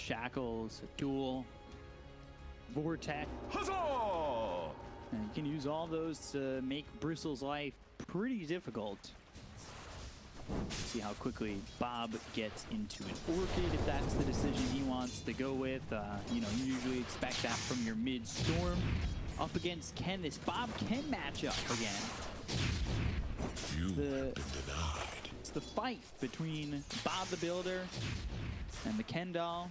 Shackles, duel, vortex. Huzzah! And you can use all those to make Bristle's life pretty difficult. See how quickly Bob gets into an Orchid if that's the decision he wants to go with. You know, you usually expect that from your mid-storm. Up against Ken, this Bob-Ken matchup again. You've been denied. It's the fight between Bob the Builder and the Ken doll.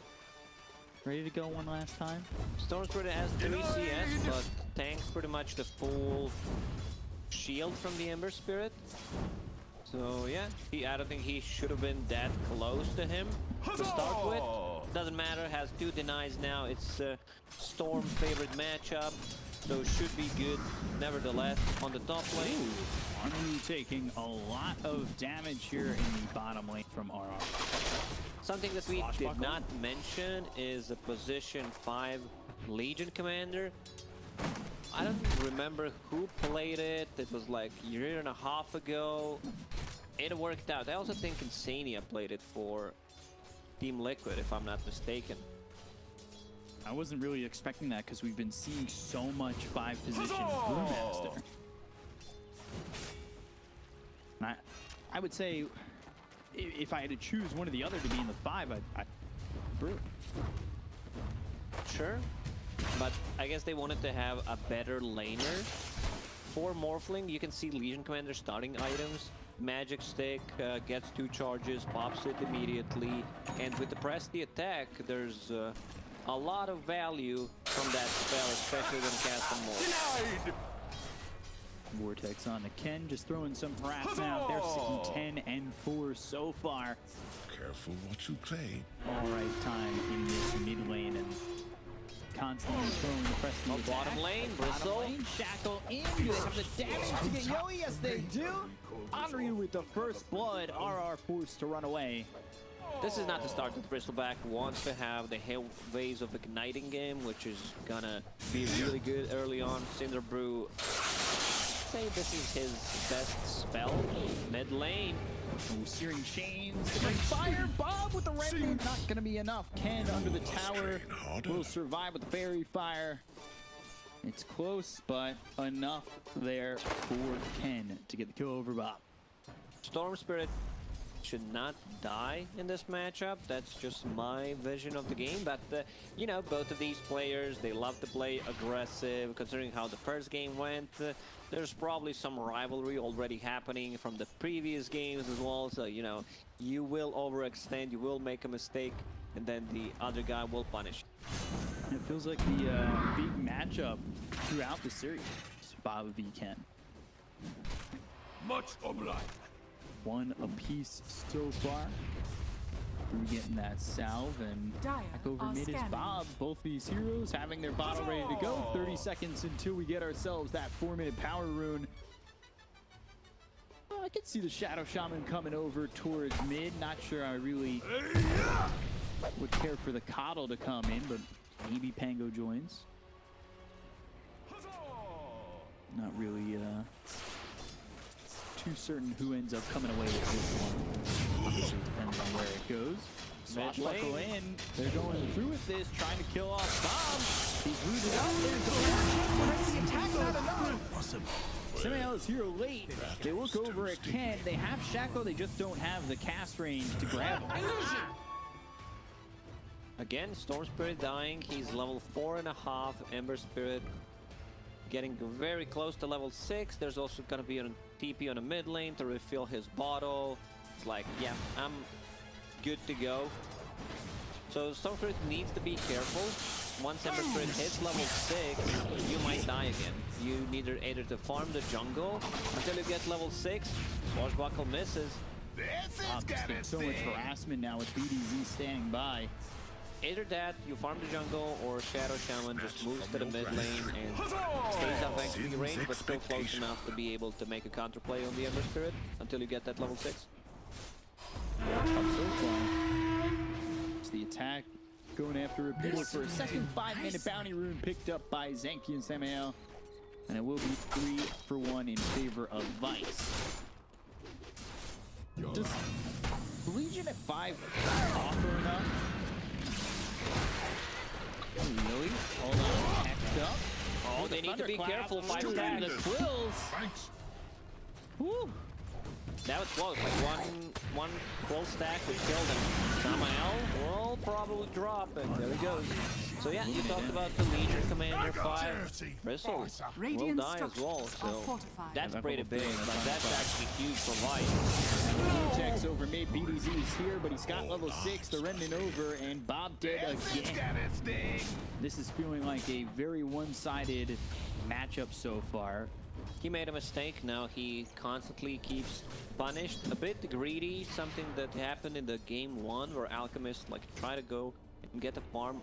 Ready to go one last time? Storm Spirit has 3 CS, but tanks pretty much the full shield from the Ember Spirit. So yeah, I don't think he should have been that close to him to start with. Doesn't matter, has 2 denies now. It's Storm favorite matchup, so should be good nevertheless on the top lane. Enryu taking a lot of damage here in the bottom lane from RR. Something that we did not mention is a position 5 Legion Commander. I don't remember who played it. It was like a year and a half ago. It worked out. I also think Insania played it for Team Liquid, if I'm not mistaken. I wasn't really expecting that because we've been seeing so much 5 position Brewmaster. I would say if I had to choose one or the other to be in the 5, I'd Brew. Sure, but I guess they wanted to have a better laner. For Morphling, you can see Legion Commander starting items. Magic Stick gets 2 charges, pops it immediately, and with the press the attack, there's a lot of value from that spell, especially when cast on Morph. Denied! Vortex on the Ken, just throwing some harassment out there, sitting 10 and 4 so far. Careful what you play. All right, time in this mid lane and constantly throwing the press in the bottom lane, Bristle. Bottom lane, Shackle in. Do they have the damage to get Yowe? Yes, they do. Enryu with the first blood. RR forced to run away. This is not the start that Bristleback wants to have the ways of igniting game, which is gonna be really good early on. Cinder Brew, say this is his best spell. Mid lane. Ooh, Searing Chains to bring fire. Bob with the red moon, not gonna be enough. Ken under the tower will survive with the fairy fire. It's close, but enough there for Ken to get the kill over Bob. Storm Spirit should not die in this matchup. That's just my vision of the game. But, you know, both of these players, they love to play aggressive. Considering how the first game went, there's probably some rivalry already happening from the previous games as well. So, you know, you will overextend, you will make a mistake, and then the other guy will punish. It feels like the big matchup throughout the series. Bob v Ken. Much obliged. 1 apiece so far. We're getting that salve, and back over mid is Bob. Both these heroes having their bottle ready to go. 30 seconds until we get ourselves that 4-minute power rune. I could see the Shadow Shaman coming over towards mid. Not sure I really would care for the Coddle to come in, but maybe Pango joins. Not really too certain who ends up coming away with this one. Obviously, it depends on where it goes. Swashbuckle in. They're going through with this, trying to kill off Bob. He's rooted out. There's the attack, not enough. Awesome. Samael is here late. They look over at Ken. They have Shackle, they just don't have the cast range to grab him. Again, Storm Spirit dying. He's level 4.5. Ember Spirit getting very close to level 6. There's also going to be a TP on the mid lane to refill his bottle. It's like, yeah, I'm good to go. So Storm Spirit needs to be careful. Once Ember Spirit hits level 6, you might die again. You need either to farm the jungle until you get level 6. Swashbuckle misses. Getting so much harassment now with BDZ standing by. Either that, you farm the jungle, or Shadow Shaman just moves to the mid lane and stays up XP range, but still close enough to be able to make a counterplay on the Ember Spirit until you get that level 6. It's the attack going after Rupido for a second 5-minute bounty rune picked up by Zenki and Samael. And it will be 3 for 1 in favor of Vice. Does Legion at 5 offer enough? they need to be careful. 5 The stacks. quills. Thanks. Woo. That was close. Like one quill stack would kill them. Samael will probably drop, and there he goes. So yeah, you talked about the Legion Commander 5. Bristle will die as well, so that's pretty big. Like, that's actually huge for Vice. Checks over mid. BDZ's here, but he's got level 6. The Remnant over, and Bob dead again. This is feeling like a very one-sided matchup so far. He made a mistake. Now he constantly keeps punished. A bit greedy, something that happened in the game 1 where Alchemist like try to go and get a farm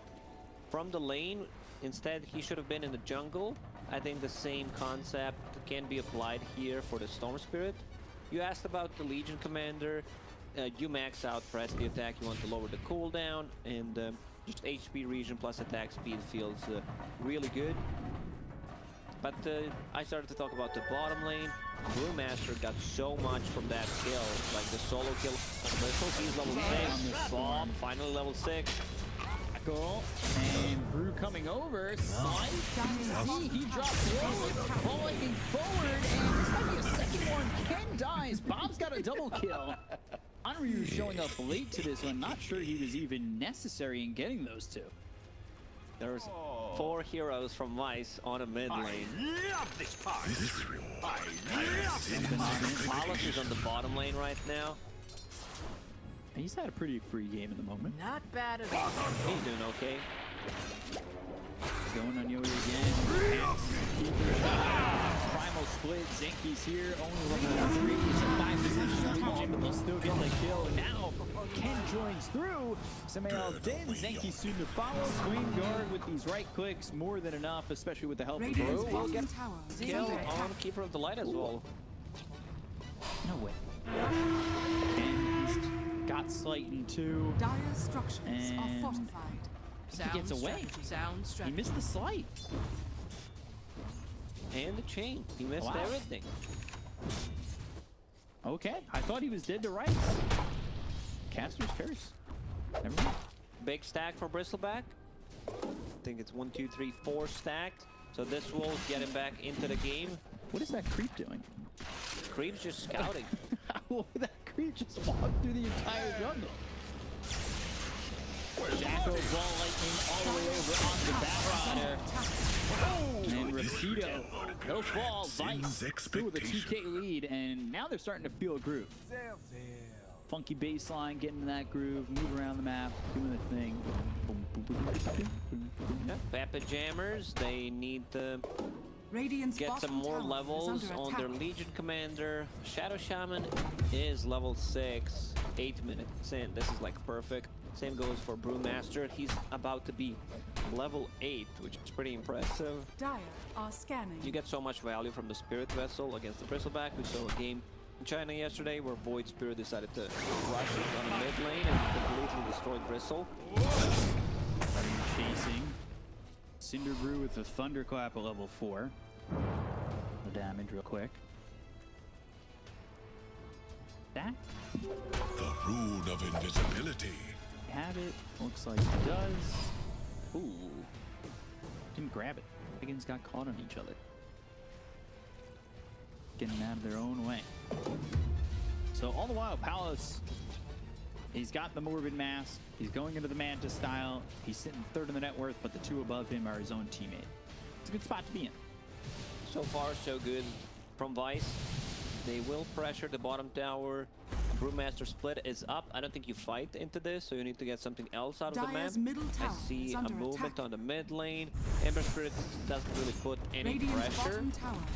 from the lane. Instead, he should have been in the jungle. I think the same concept can be applied here for the Storm Spirit. You asked about the Legion Commander. You max out, press the attack. You want to lower the cooldown, and just HP regen plus attack speed feels really good. But I started to talk about the bottom lane. Brewmaster got so much from that kill, like the solo kill. He's level 6. Bob finally level 6. Cool. And Brew coming over. Slice. He drops low. Ball lightning forward. And this might be a second one. Ken dies. Bob's got a double kill. Enryu showing up late to this one. Not sure he was even necessary in getting those two. There's 4 heroes from Vice on a mid lane. Palos is on the bottom lane right now. He's had a pretty free game at the moment. Not bad at all. He's doing okay. Going on Yowe again. Primal split. Zenki's here. Only level 3. He's in 5 position on Legion, but they'll still get the kill. Now Ken joins through. Samael dead. Zenki soon to follow. Queen guard with these right clicks. More than enough, especially with the help of Bro. We'll get kill on Keeper of the Light as well. No way. And he's got Slighten too. Dire structures And are fortified. He gets away. He missed the Slight. And the chain. He missed everything. Okay, I thought he was dead to rights. Caster's Curse. Never mind. Big stack for Bristleback. I think it's 1, 2, 3, 4 stacked. So this will get him back into the game. What is that creep doing? Creep's just scouting. That creep just walked through the entire jungle. Jacko ball lightning all the way over onto Batrider. And Rupido. No fall. Vice still with a 2K lead, and now they're starting to feel a groove. Funky baseline, getting in that groove, move around the map, doing the thing. Peppa Jammers, they need to Radiant's get some more levels on their Legion Commander. Shadow Shaman is level 6, 8 minutes in. This is like perfect. Same goes for Brewmaster. He's about to be level 8, which is pretty impressive. Dire are scanning. You get so much value from the Spirit Vessel against the Bristleback. We saw a game in China yesterday where Void Spirit decided to rush it on the mid lane and completely destroyed Bristle. Chasing. Cinder Brew with the Thunderclap at level 4. The damage real quick. That? The rune of invisibility. Have it. Looks like it does. Ooh. Didn't grab it. Higgins got caught on each other. Getting out of their own way. So all the while, Palos, he's got the Morbid Mask. He's going into the Manta style. He's sitting 3rd in the net worth, but the 2 above him are his own teammate. It's a good spot to be in. So far, so good from Vice. They will pressure the bottom tower. Brewmaster split is up. I don't think you fight into this, so you need to get something else out of the map. I see a movement on the mid lane. Ember Spirit doesn't really put any pressure.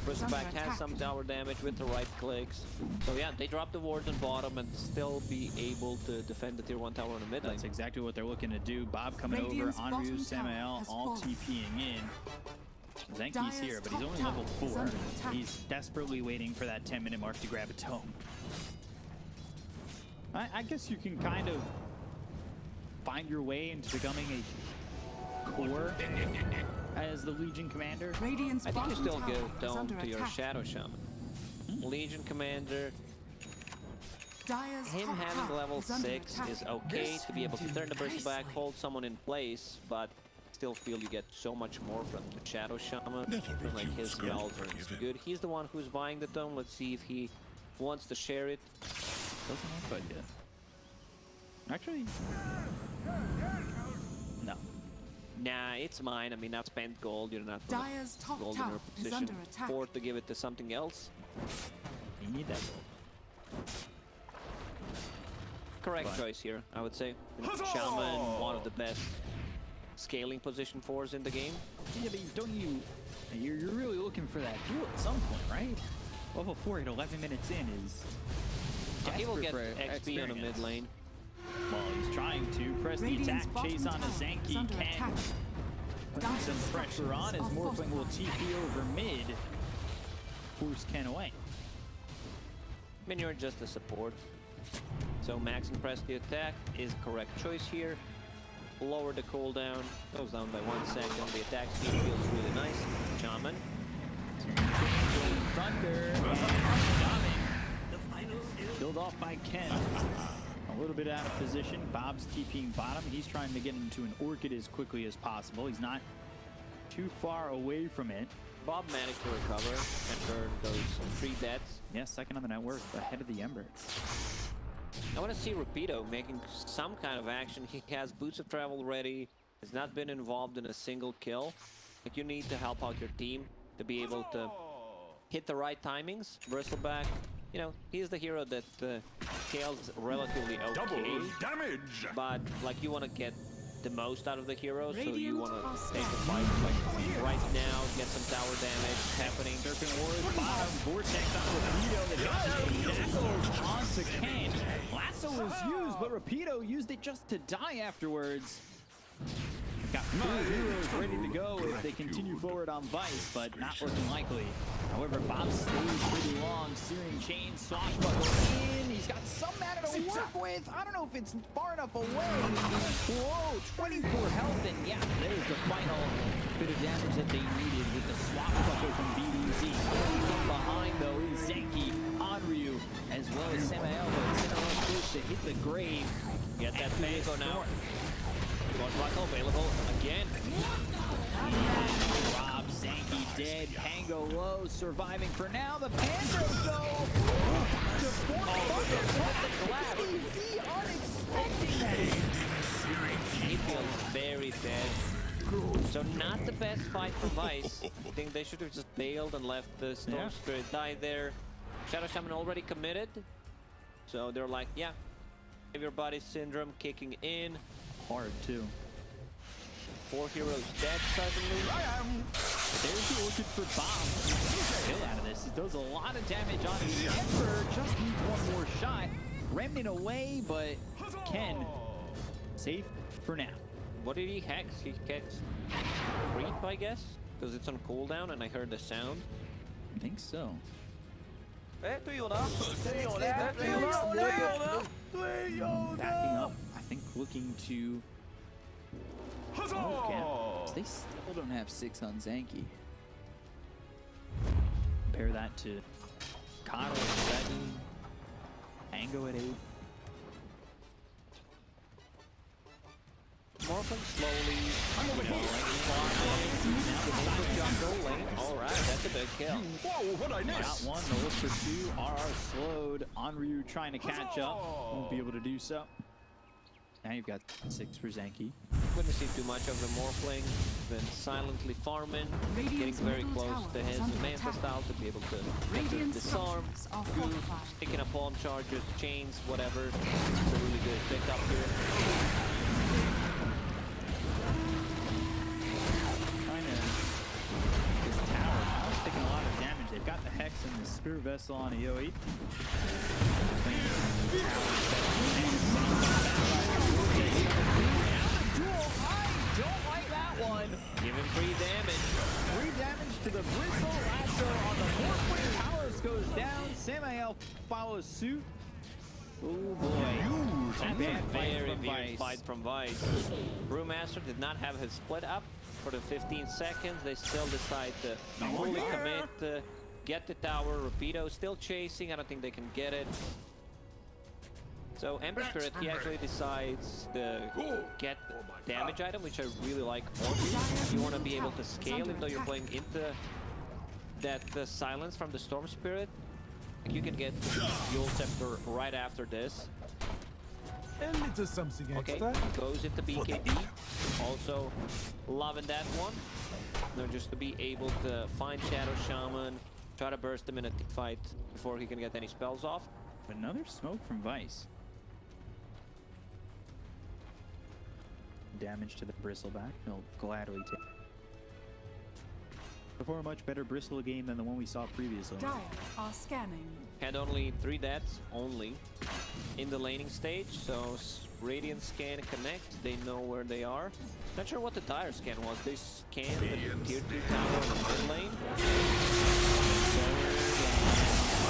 Bristleback has some tower damage with the right clicks. So yeah, they drop the wards on bottom and still be able to defend the tier 1 tower on the mid lane. That's exactly what they're looking to do. Bob coming over, Enryu, Samael, all TPing in. Zenki's here, but he's only level 4. He's desperately waiting for that 10-minute mark to grab a tome. I guess you can kind of find your way into becoming a core as the Legion Commander. I think you still go down to your Shadow Shaman. Legion Commander, him having level 6 is okay to be able to turn the Bristleback, hold someone in place, but still feel you get so much more from the Shadow Shaman. Never Like his refuse spells gold are given. good. He's the one who's buying the tome. Let's see if he wants to share it. Doesn't look like it. Actually, no. Nah, it's mine. I mean, I've spent gold. You're not Dyer's top gold in tower your is position. under attack. Afford to give it to something else. You need that gold. Correct But- choice here, I would say. Shaman, one of the best scaling position 4s in the game. Yeah, but don't you... You're really looking for that duel at some point, right? Level 4 at 11 minutes in is... He will desperate get for XP on the mid experience. lane. Well, he's trying to press the Radiant's attack, bottom chase on a tower is Zenki, under can attack. put Dyer's some pressure on as structures are Morphling will fortified. TP over mid, force Ken away. I mean, you're just a support. So maxing press the attack is correct choice here. Lower the cooldown, goes down by 1 second. The attack speed feels really nice. Shaman. Thunder and Shaman. Killed off by Ken. A little bit out of position. Bob's TPing bottom. He's trying to get into an Orchid as quickly as possible. He's not too far away from it. Bob managed to recover after those 3 deaths. Yeah, second on the network, ahead of the Ember. I want to see Rupido making some kind of action. He has boots of travel ready. Has not been involved in a single kill. Like, you need to help out your team to be able to hit the right timings. Bristleback, you know, he's the hero that scales relatively okay. Double damage! But like, you want to get the most out of the hero, so you Radiant want are to take the fight like right now, get some tower damage happening. Serpent Wars, bottom, Vortex on Rupido. The Shackles onto Ken. Lasso was used, but Rupido used it just to die afterwards. Got 4 heroes ready to go if they continue forward on Vice, but not looking likely. However, Bob stays pretty long. Searing Chain, swashbuckle in. He's got some mana to work with. I don't know if it's far enough away. Whoa, 24 health, and yeah, there's the final bit of damage that they needed with the swashbuckle from BDZ. From behind, though, is Zenki, Enryu, as well as Samael, but Samael close to hit the grave. Get that Pango now. Swashbuckle available again. Rob Zenki dead. Pango low, surviving for now. The Pandas though. Unexpecting that. He feels very dead. So not the best fight for Vice. I think they should have just bailed and left the Storm Yeah. Spirit die there. Shadow Shaman already committed. So they're like, yeah, Savior Body Syndrome kicking in. Hard too. 4 heroes dead suddenly. There's the Orchid for Bob. Kill out of this. It does a lot of damage on the Ember. Just needs one more shot. Remnant away, but Ken safe for now. What did he hex? He hexed Creep, I guess? Because it's on cooldown and I heard the sound. I think so. Backing Up, I think looking to... Oh, they still don't have 6 on Zenki. Compare that to Kano at 7, Ango at 8. Morphling slowly. Alright, that's a big kill. Whoa, what'd I Got miss? one, the look for 2, RR slowed. Enryu trying to catch up, won't be able to do so. Now you've got 6 for Zenki. Couldn't see too much of the Morphling. Been silently farming, getting Radiant's very middle close tower to is his under Manta attack. style to be able to Radiant disarm, structures are Goo, fortified. taking up palm charges, chains, whatever. It's a really good pickup here. Trying to... This tower, Tower's taking a lot of damage. They've got the Hex and the Spirit Vessel on Yowe. I don't like that one. Give him free damage. 3 damage to the Bristle Lasso on the Morphling. Palos goes down. Samael follows suit. Oh boy. That's bad a fight very from weird Vice. fight from Vice. Brewmaster did not have his split up for the 15 seconds. They still decide to fully commit, get the tower. Rupido still chasing. I don't think they can get it. So Ember Spirit, he actually decides the get damage item, which I really like more. You want to be able to scale, even though you're playing into that silence from the Storm Spirit. You can get Yowe Scepter right after this. A little something Okay, extra. goes into BKB. Also loving that one. No, just to be able to find Shadow Shaman, try to burst him in a fight before he can get any spells off. Another smoke from Vice. Damage to the Bristleback. He'll gladly take. Before a much better Bristle game than the one we saw previously. Dire are scanning. Had only 3 deaths only in the laning stage, so Radiant scan connect, they know where they are. Not sure what the Dire scan was. They scanned the tier 2 tower in the mid lane.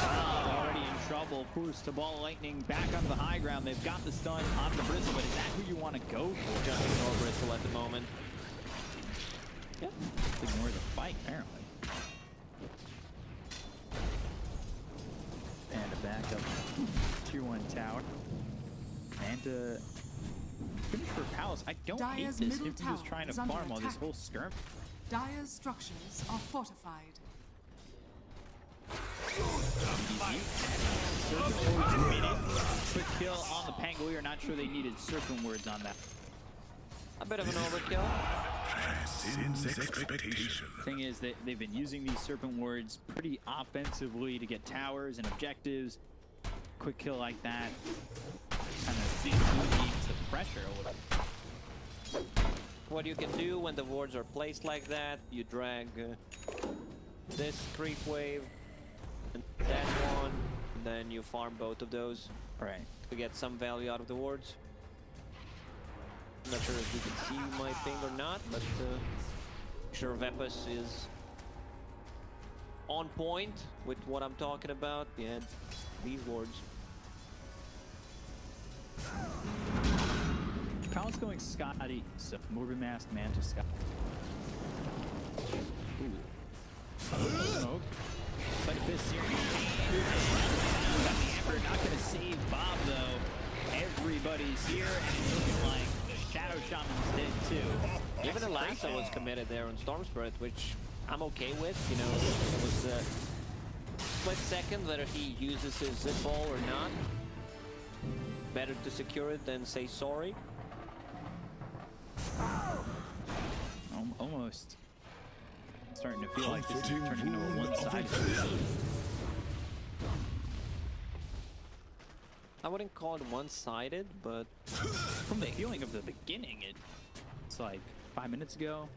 Already in trouble. Forced to ball lightning back on the high ground. They've got the stun on the Bristle, but is that who you want to go for? Just ignore Bristle at the moment. Yeah. Ignore the fight, apparently. And a backup tier 1 tower. And finish for Palos. I don't hate Dire's this. middle If he was tower trying is to under farm all this attack. whole skirm. Dire's structures are fortified. Quick kill on the Pangolier. Not sure they needed serpent words on that. A bit of an overkill. Sin's expectation. Thing is that they've been using these serpent wards pretty offensively to get towers and objectives. Quick kill like that kind of alleviates the pressure a little. What you can do when the wards are placed like that, you drag this creep wave and that one, and then you farm both of those Right. to get some value out of the wards. I'm not sure if you can see my thing or not, but sure Vepus is on point with what I'm talking about. Yeah, these wards. Palos going Scotty, so Brewmaster man to Scott. Ooh. Smoke. Like this here. The Ember not gonna save Bob though. Everybody's here, and it's looking like the Shadow Shaman's dead too. Even the Lasso was committed there on Storm Spirit, which I'm okay with. You know, it was a split second whether he uses his zip ball or not. Better to secure it than say sorry. Almost starting to feel like this is turning into a one-sided. I wouldn't call it one-sided, but From the feeling of the beginning, it's like 5 minutes ago.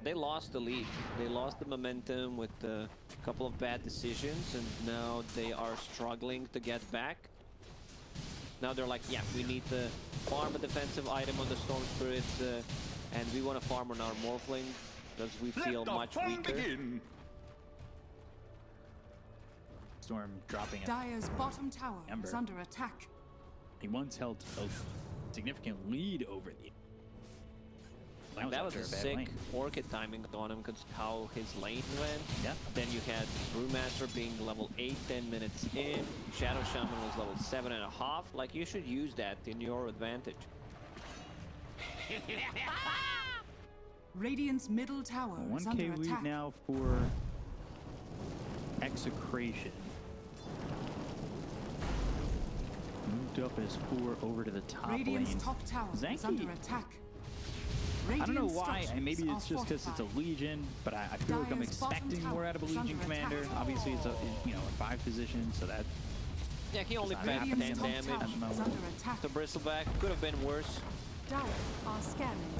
they lost the lead. They lost the momentum with a couple of bad decisions, and now they are struggling to get back. Now they're like, yeah, we need to farm a defensive item on the Storm Spirit, and we want to farm on our Morphling because we feel much weaker. Begin. Storm dropping it. Dire's bottom tower Ember. is under attack. He once held a significant lead over the. That was after a bad sick lane. Orchid timing on him because how his lane went. Yeah. Then you had Brewmaster being level 8, 10 minutes in. Shadow Shaman was level 7.5. Like, you should use that in your advantage. Radiant's middle tower A is under 1K lead attack. now for Execration. Moved up as 4 over to the top Radiant's lane. top tower is Zenki. under attack. I don't know Radiant why, and maybe structures it's just because it's a fortified. Legion, but I feel like I'm Dire's bottom expecting tower more out of a is Legion under commander. attack. Obviously, it's a a 5 position, so that Yeah, he only Just fed not 10 Radiant's top damage. tower at the is moment. under attack. The Bristleback could have been worse. Dire are scanning.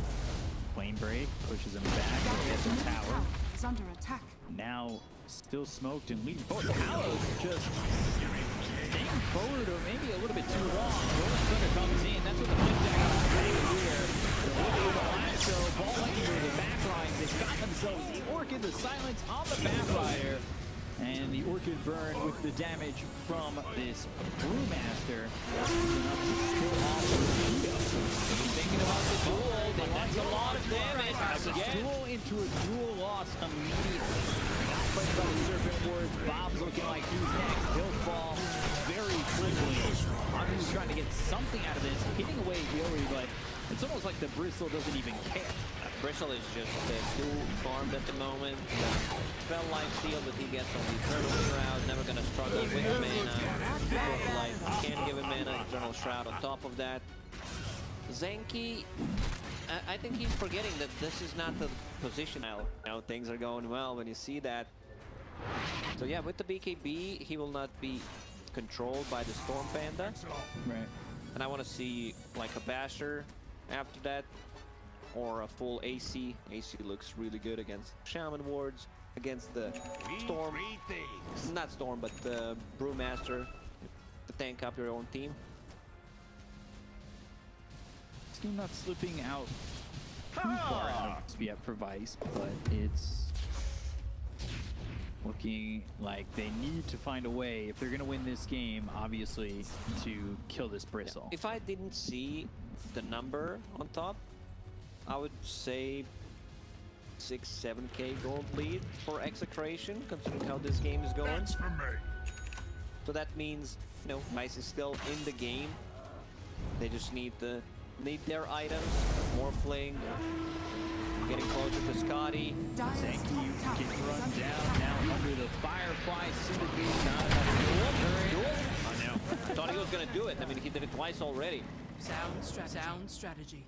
Flame Break pushes him back. He Dire's gets a middle tower. tower is under attack. Now still smoked and leading forward. Palos just staying forward or maybe a little bit too long. Rolling Thunder comes in. That's what the flip jack on the Pangolier. They're looking for the lasso. Ball lightning with the back line. They've got themselves the Orchid, the silence on the Batrider. And the Orchid burn with the damage from this Brewmaster is enough to kill off Rupido. Thinking about the duel, but that's a lot of damage. A duel into a duel loss immediately. Outplayed by the Serpent Wards. Bob's looking like he's next. He'll fall very quickly. Enryu's trying to get something out of this, hitting away Yowe, but it's almost like the Bristle doesn't even care. Bristle is just too farmed at the moment. Spell life steal that he gets on the Eternal Shroud, never gonna struggle with mana. Life can't give him mana, Eternal Shroud on top of that. Zenki, I think he's forgetting that this is not the position now. Things are going well when you see that. So yeah, with the BKB, he will not be controlled by the Storm Panda. Right. And I want to see like a Basher after that, or a full AC. AC looks really good against Shaman wards, against the Storm, not Storm, but the Brewmaster, to tank up your own team. This game not slipping out too far out of XP for Vice, but it's looking like they need to find a way, if they're going to win this game, obviously, to kill this Bristle. Yeah. If I didn't see the number on top, I would say 6-7k gold lead for Execration, considering how this game is going. That's for me. So that means, you know, Vice is still in the game. They just need their items. Morphling, getting closer to Scotty. Zenki can run down now under the Firefly Syndicate. Not another duel. I know. Thought he was gonna do it. I mean, he did it twice already. Sound strategy.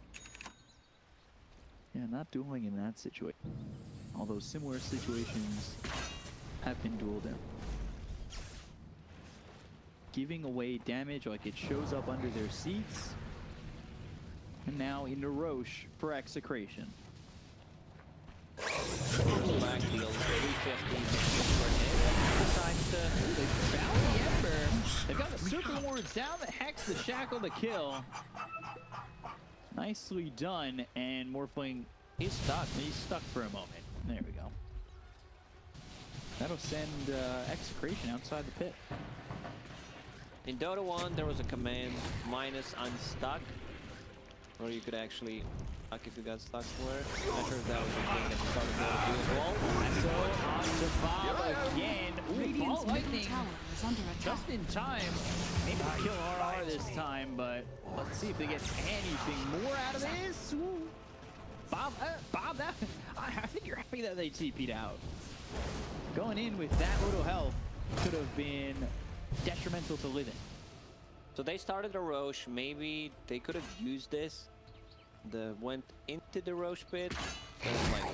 Yeah, not dueling in that situation. Although similar situations have been dueled in. Giving away damage like it shows up under their seats. And now into Roche for Execration. Back deals 350 per hit. Decides to They found the Ember. They've got the Serpent Wards down, the Hex, the Shackle, the kill. Nicely done, and Morphling is stuck. He's stuck for a moment. There we go. That'll send Execration outside the pit. In Dota 1, there was a command minus unstuck, where you could actually stuck if you got stuck somewhere. Not sure if that was the thing that started Dota 2 as well. So on to Bob again. Ooh, Radiant's Ball middle Lightning tower is under attack. just in time. Maybe to kill RR this time, but let's see if they get anything more out of this. Ooh. Bob, that, I think you're happy that they TP'd out. Going in with that little health could have been detrimental to Living. So they started a Roche. Maybe they could have used this. Went into the Roche pit. There's like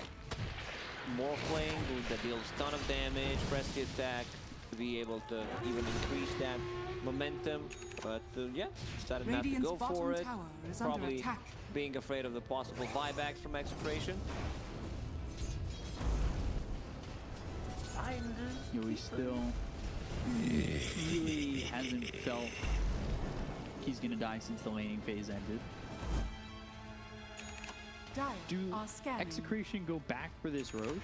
Morphling that deals a ton of damage. Press the attack to be able to even increase that momentum. But yeah, decided not to Radiant's go bottom for it. tower is under Probably attack. being afraid of the possible buybacks from Execration. Yowe still really hasn't felt he's gonna die since the laning phase ended. Do Execration go back for this Roche?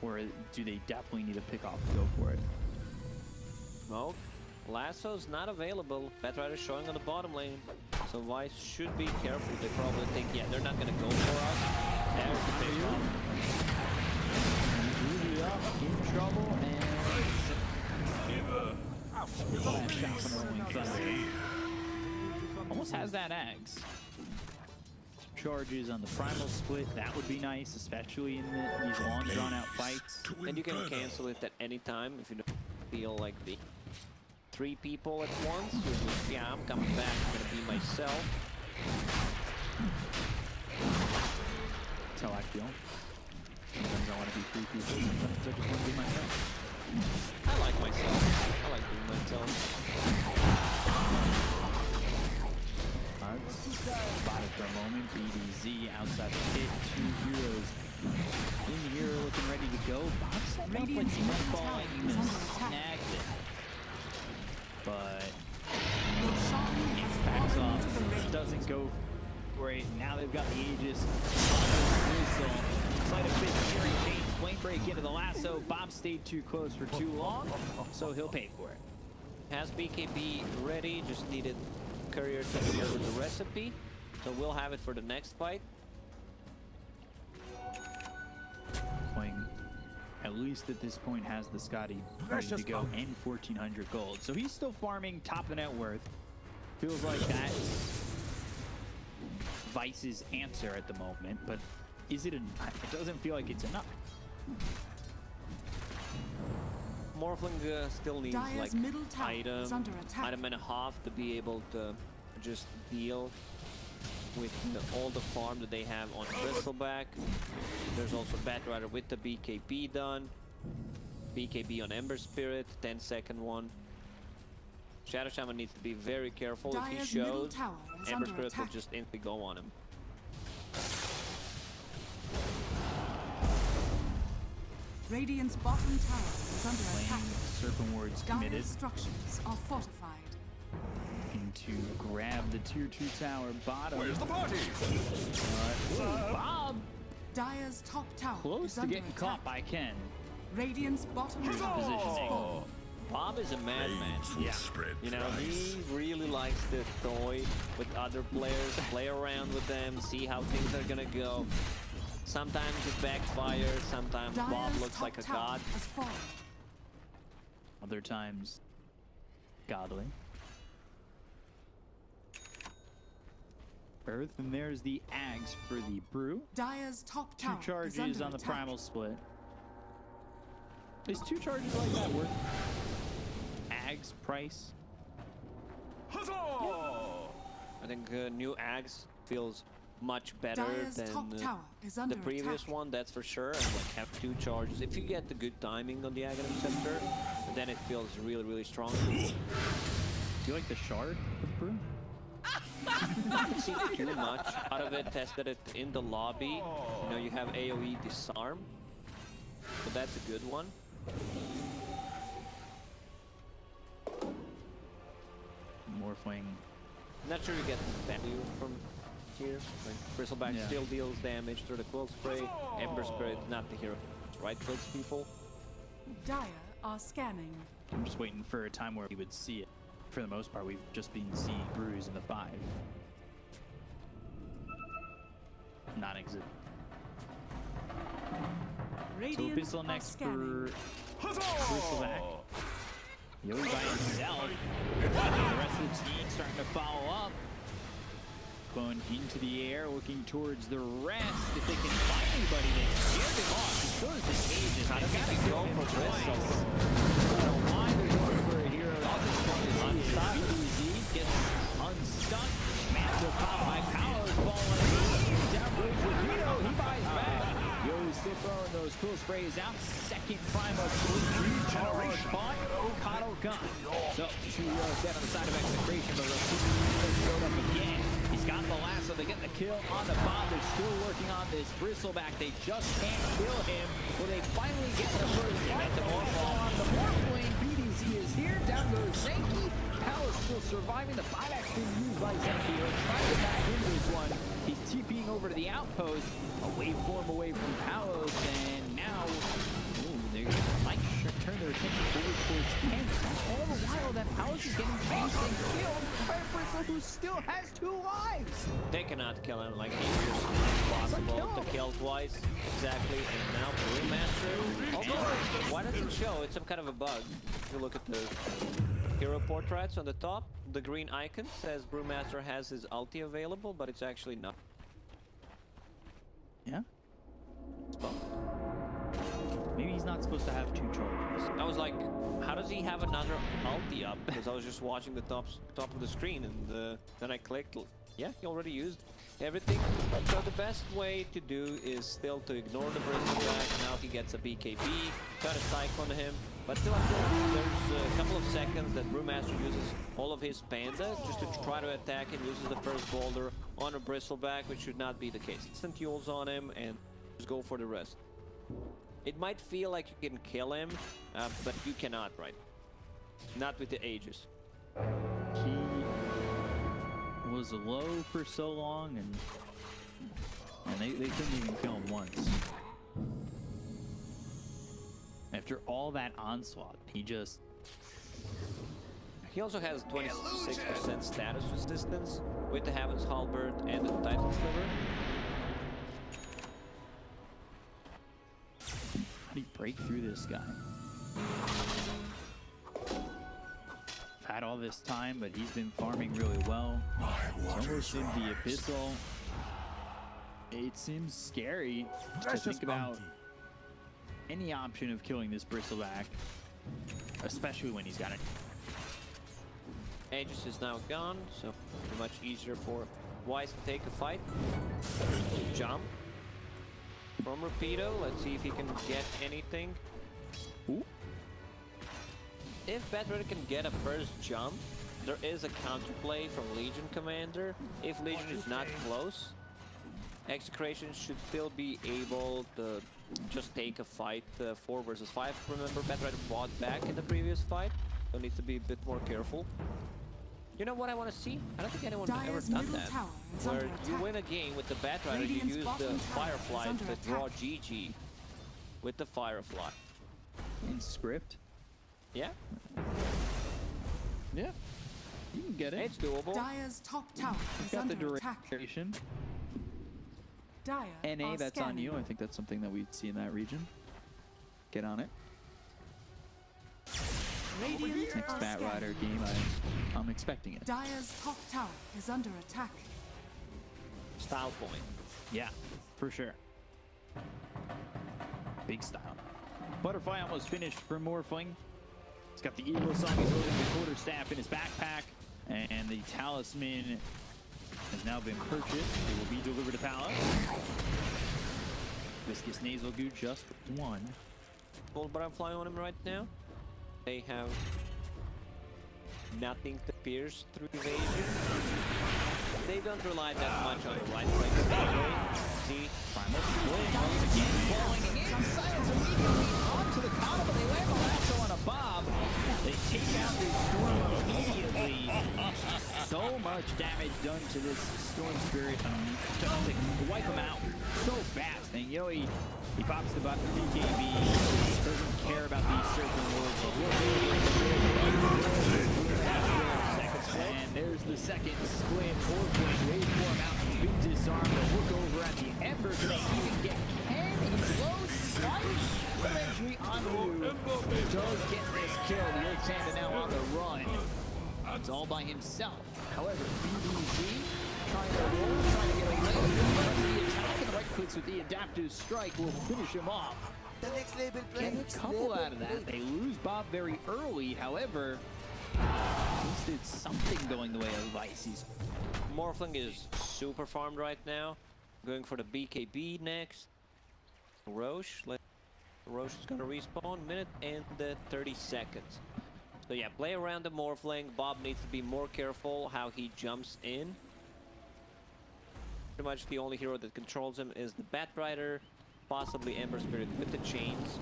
Or do they definitely need to pick off to go for it? No, Lasso's not available. Batrider showing on the bottom lane. So Vice should be careful. They probably think, yeah, they're not gonna go for us. There's the pick off. Really up, in trouble, and that shot from Rolling Thunder. Almost has that Axe. Charges on the primal split, that would be nice, especially in these long drawn out fights. And you can cancel it at any time if you don't feel like the 3 people at once. You're just, yeah, I'm coming back, I'm gonna be myself. That's how I feel. Sometimes I want to be 3 people, sometimes I just want to be myself. I like myself. I like being myself. Spotted for a moment. BDZ outside the pit. 2 heroes in here looking ready to go. Bob set up like Nightfall and snagged it. But it backs off. Doesn't go great. Now they've got the Aegis. Slight of bit, Fury chains point break into the lasso. Bob stayed too close for too long, so he'll pay for it. Has BKB ready, just needed Courier to deliver the recipe. So we'll have it for the next fight. Playing, at least at this point, has the Scotty ready to go and 1,400 gold. So he's still farming top of the net worth. Feels like that's Vice's answer at the moment, but is it enough? It doesn't feel like it's enough. Morphling still needs Dire's like middle tower is under attack. item and a half to be able to just deal with all the farm that they have on Bristleback. There's also Batrider with the BKB done. BKB on Ember Spirit, 10-second one. Shadow Shaman needs to be very careful. If he Dire's shows, middle tower is Ember under Spirit will attack. just instantly go on him. Radiant's bottom tower is under Playing attack. Serpent Wards committed. Dire's structures are fortified. Looking to grab the tier 2 tower bottom. Where's the party? Bob Dire's top tower close is to under getting attack. caught by Ken. Radiant's bottom tower is Positioning. fallen. Bob is a madman. Yeah. Spread You know, price. he really likes to toy with other players, play around with them, see how things are gonna go. Sometimes it backfires, sometimes Bob Dire's looks top like a tower god. has fallen. Other times, godly. Earth, and there's the Ags for the Brew. Dire's top 2 tower is charges under on the attack. primal split. Is 2 charges like that worth Ags price? I think new Ags feels much better Dire's than top tower is under the previous attack. one, that's for sure. And like have 2 charges. If you get the good timing on the Aghanim Scepter, then it feels really, really strong. Do you like the shard with Brew? I haven't seen too much out of it. Tested it in the lobby. You know, you have AoE disarm, so that's a good one. Morphling. Not sure you get value from here. Like Bristleback Yeah. still deals damage through the Quill Spray. Ember Spirit, not the hero. Right clicks people. Dire are scanning. I'm just waiting for a time where we would see it. For the most part, we've just been seeing Brews in the 5. Non-exit. So Radiant Abyssal are next scanning. for Bristleback. Yowe by himself. The rest of the team starting to follow up. Going into the air, looking towards the rest. If they can find anybody, they scared him off. He still has the cages. How does They he gotta go him for twice. Bristles? I don't know why they're going for a hero that's as strong as he is. Easy gets unstuck. Massive pop by Palos falling. Down goes Rupido. He buys back. Yowe's still throwing those cool sprays out. Second primal regeneration. Caught. Coddle gun. So 2 dead on the side of Execration, but Rupido showed up again. He's got the lasso. They get the kill on the bomb. They're still working on this Bristleback. They just can't kill him. Will they finally get the first hit? The Morphling on the Morphling. BDC is here. Down goes Zenki. Palos still surviving. The buyback's being used by Zenki. He'll try to get back into this one. He's TPing over to the outpost. A waveform away from Palos. And now, they might turn their attention forward towards Ken. All the while that Palos is getting chased and killed by a Bristle who still has 2 lives. They cannot kill him. Like, it's just impossible to kill twice. Exactly. And now Brewmaster. Although, why does it show? It's some kind of a bug. If you look at the hero portraits on the top, the green icon says Brewmaster has his ulti available, but it's actually not. Yeah? Maybe he's not supposed to have 2 charges. I was like, how does he have another ulti up? Because I was just watching the top of the screen, and then I clicked. Yeah, he already used everything. So the best way to do is still to ignore the Bristleback. Now he gets a BKB, try to cyclone him. But still, there's a couple of seconds that Brewmaster uses all of his Panda just to try to attack him, uses the first boulder on a Bristleback, which should not be the case. Instant Yules on him and just go for the rest. It might feel like you can kill him, but you cannot, right? Not with the Aegis. He was low for so long, and they couldn't even kill him once. after all that onslaught, he just... He also has 26% status resistance with the Heaven's Halberd and the Titan Sliver. How do you break through this guy? Had all this time, but he's been farming really well. It's almost in the Abyssal. It seems scary to think about any option of killing this Bristleback, especially when he's got it. Aegis is now gone, so much easier for Wise to take a fight. Jump from Rupido. Let's see if he can get anything. Ooh. If Batrider can get a first jump, there is a counterplay from Legion Commander. If Legion is not close, Execration should still be able to just take a fight 4 versus 5. Remember, Batrider fought back in the previous fight, so needs to be a bit more careful. You know what I want to see? I don't think anyone's ever done that. Where you win a game with the Batrider, you use the Firefly to draw GG with the Firefly. In script? Yeah? Yeah. You can get it. It's doable. Dire's top tower is Got the under attack. duration. Dire NA, are that's on scanning. you. I think that's something that we'd see in that region. Get on it. Radiant Next are Batrider scanning. game, I'm expecting it. Dire's top tower is under attack. Style point. Yeah, for sure. Big style. Butterfly almost finished for Morphling. He's got the Eagle Song, he's holding the quarterstaff in his backpack, and the Talisman has now been purchased. It will be delivered to Palos. Viscous Nasal Goo just one. Full Butterfly on him right now. They have nothing to pierce through evasion. They don't rely that much on the right leg. See? Primal Split once again falling in. Silence immediately onto the column, but they land the lasso on a Bob. They take out this Storm immediately. So much damage done to this Storm Spirit. Just to wipe him out so fast. And Yowe, he pops the button for BKB. Doesn't care about these certain and there's the second split. Morphling waveform out. He's been disarmed. A look over at the Ember. Can they even get Ken? He's low. Entry on Enryu. Does get this kill. The Earth Panda now on the run. It's all by himself. However, BBC trying to roll, trying to get away. The attack and the right clicks with the adaptive strike will finish him off. The next label Get a couple out of that. They lose Bob very early. However, at least it's something going the way of Icy's. Morphling is super farmed right now. Going for the BKB next. Roche. Roche is going to respawn. Minute and 30 seconds. So yeah, play around the Morphling. Bob needs to be more careful how he jumps in. Pretty much the only hero that controls him is the Batrider. Possibly Ember Spirit with the chains.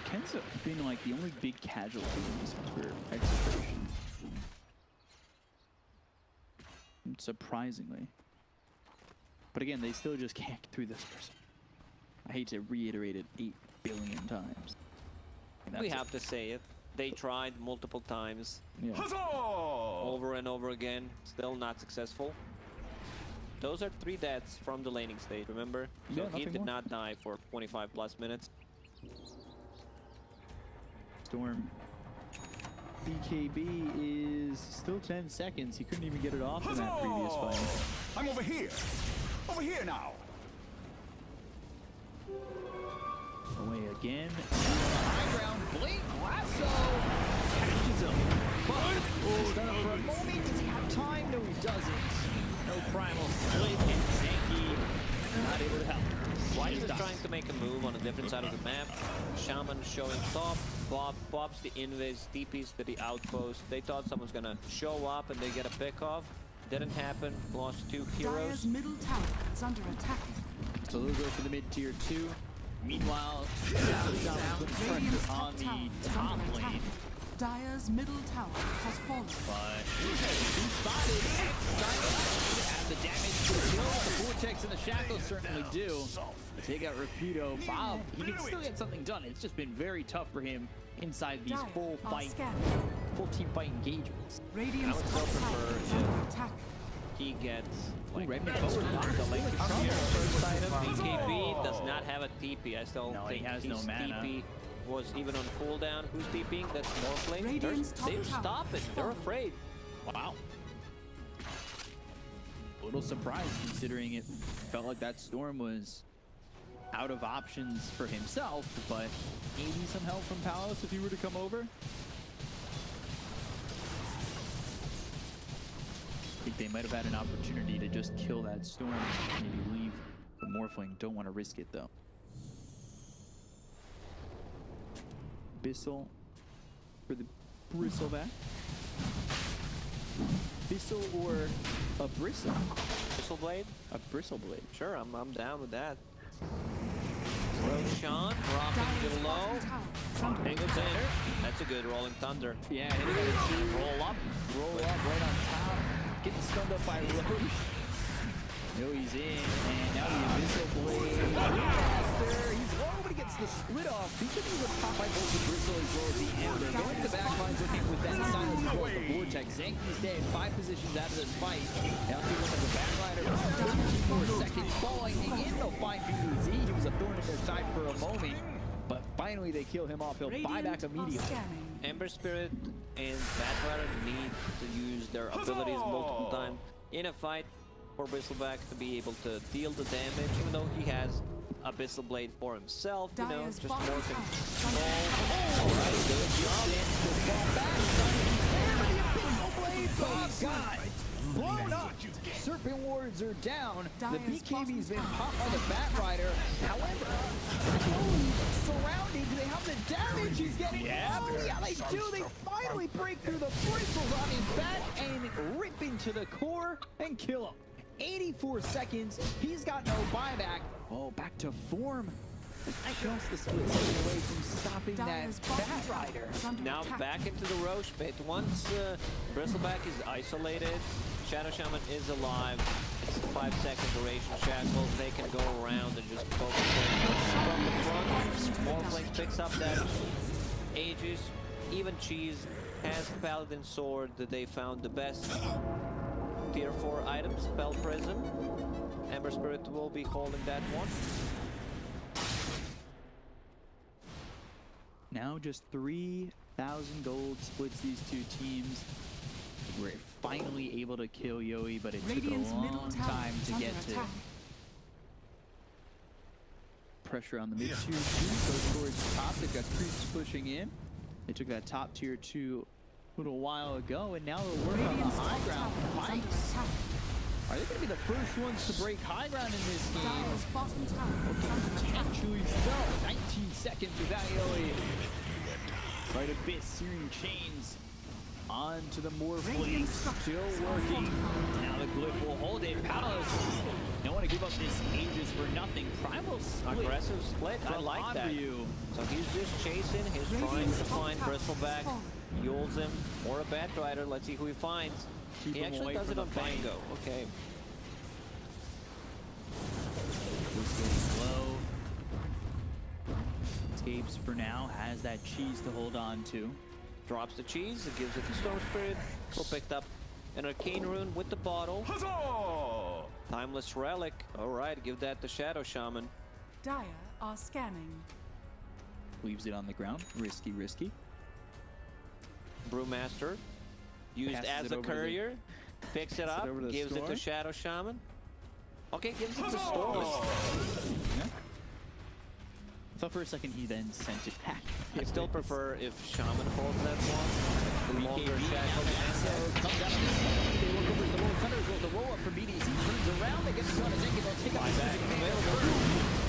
Ken's been like the only big casualty in this for Execration. Surprisingly. But again, they still just can't get through this person. I hate to reiterate it 8 billion times. We have to say it. They tried multiple times. Yeah. Over and over again. Still not successful. Those are 3 deaths from the laning stage, remember? So Yeah, he did more. not die for 25 plus minutes. Storm. BKB is still 10 seconds. He couldn't even get it off in that previous fight. I'm over here. Over here now. Away again. High ground. Blink. Lasso. Catches him. But he's done it for a moment. Does he have time? No, he doesn't. No primal split. And Zenki not able to help. Wise is trying to make a move on a different side of the map. Shaman showing top. Bob pops the invis, TPs to the outpost. They thought someone's gonna show up and they get a pick off. Didn't happen. Lost 2 heroes. Dire's middle tower is under attack. So they'll go for the mid tier 2. Meanwhile, pressure on the top lane. Dire's middle tower has fallen. But he spotted as the damage to the kill. The Vortex and the Shackles certainly do. Take out Rupido. Bob, he can still get something done. It's just been very tough for him inside these Dire full are scanning. team fight engagements. Radiant's I would still top tower prefer is under attack. He gets Like, Redmond the link to trouble. First item. Oh. BKB does not have a TP. I still No, he think has his no mana. TP was even on cooldown. Who's TPing? That's Morphling. Radiant's top They tower stop it. is They're falling. afraid. Wow. A little surprised considering it felt like that Storm was out of options for himself, but maybe some help from Palos if he were to come over. I think they might have had an opportunity to just kill that Storm, maybe leave the Morphling. Don't want to risk it though. Bissell for the Bristleback. Bissell or a Bristle? Bristleblade? A Bristleblade. Sure, I'm down with that. Roshan dropping Dire's below. bottom tower is under There goes attack. Ender. That's a good rolling thunder. Yeah, hitting on the team. Roll up right on top. Getting stunned up by Roche. No, he's in, and now the Abyssal Blade. Brewmaster, he's low, but he gets the split off. He could be with pop by both the Bristle as well as the Ember. Going to the back lines looking with that silence as well as the Vortex. Zenki's dead, 5 positions out of this fight. Now see one of the Batrider, 13 more seconds falling in. They'll find BDZ. He was a thorn in their side for a moment, but finally they kill him off. He'll buy back Radiant are immediately. scanning. Ember Spirit and Batrider need to use their abilities multiple times in a fight for Bristleback to be able to deal the damage, even though he has Abyssal Blade for himself, you know, Dire's just bottom more tower is control. under attack. Alright, good job. Blown up. Serpent wards are down. The Dire's BKB's been bottom popped by the Batrider. However, surrounded, do they have the damage? He's getting low. Yeah, they do. They finally break through the bristles on his back and rip into the core and kill him. 84 seconds. He's got no buyback. Oh, back to form. That kills the split second away from stopping Dire's that bottom tower Batrider. is under Now attack. back into the Roche pit. Once Bristleback is isolated, Shadow Shaman is alive. It's 5-second duration shackles. They can go around and just focus from the front. Morphling picks up that Aegis. Even Cheese has the Paladin Sword that they found the best tier 4 item, Spell Prism. Ember Spirit will be holding that one. Now just 3,000 gold splits these two teams. We're finally able to kill Yowe, but it Radiant's took a middle long tower time is to under get to attack. pressure on the mid tier 2. Goes towards top. They've got creeps pushing in. They took that top tier 2 a little while ago, and now they'll work on the Radiant's high top ground tower is under fights. attack. Are they going to be the first ones to break high ground in this game? Dire's bottom tower is under attack. Potentially so. 19 seconds without Yowe. Right abyss, searing chains onto the Morphling. Radiant structures Still are working. fortified. Now the glyph will hold it. Palos don't want to give up this Aegis for nothing. Primal split. Aggressive split. I from like that. Enryu. So he's just chasing. He's trying Radiant's to top find tower Bristleback. has fallen. Yules him or a Batrider. Let's see who he finds. Keep He him actually away does from it on the fight. Bango. Okay. This goes low. Escapes for now. Has that cheese to hold on to. Drops the cheese. It gives it to Storm Spirit. Will picked up an Arcane Rune with the bottle. Huzzah! Timeless Relic. Alright, give that to Shadow Shaman. Dire are scanning. Leaves it on the ground. Risky, risky. Brewmaster. Used Passes as it a over to the- courier. Picks it up. over to Gives it to Storm. Shadow Shaman. Okay, gives it to Storm. Yeah. I thought for a second he then sent it back. I still prefer if Shaman holds that one. The longer shackle. Comes out of this. They look over the roll. Thunder goes the roll up for BDC. Turns around. They get the gun. Zenki. They'll take up the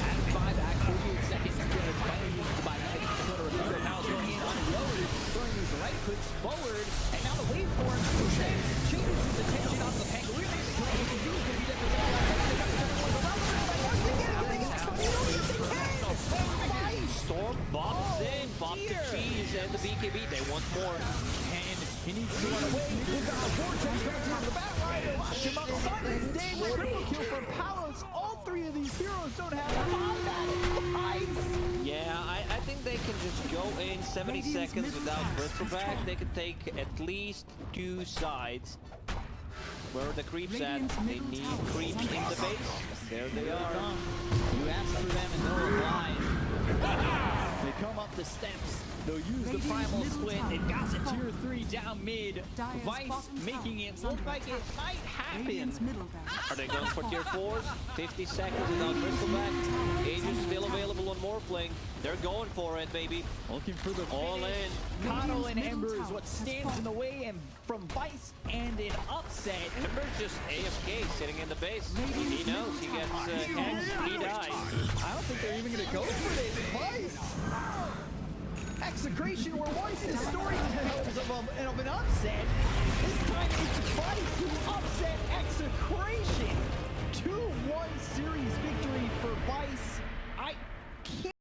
and buyback. 48 seconds. Finally uses the buyback. Rupido now going in on Yowe. Throwing these right clicks forward. And now the wave for him. Changes his attention on the Pangolier. Storm bombs in, bombs the cheese, and the BKB. They want more. And he needs to run away. Look at the vortex going down the Batrider. Locked him up. Simon's dead. Triple kill for Palos. All three of these heroes don't have combat. Yeah, I think they can just go in 70 seconds without Bristleback. They can take at least 2 sides. Where are the creeps at? They need creeps in the base. There they are. You ask for them and they'll oblige. They come up the steps. They'll use the primal split. They've got the tier 3 down mid. Vice making it look like it might happen. Are they going for tier 4s? 50 seconds without Bristleback. Age is still available on Morphling. They're going for it, baby. Looking for the all in. Palos and Ember is what stands in the way, and from Vice and an upset. Ember's just AFK sitting in the base. He knows he gets X, he dies. I don't think they're even going to go for this. Vice! Execration were once historic tales of an upset.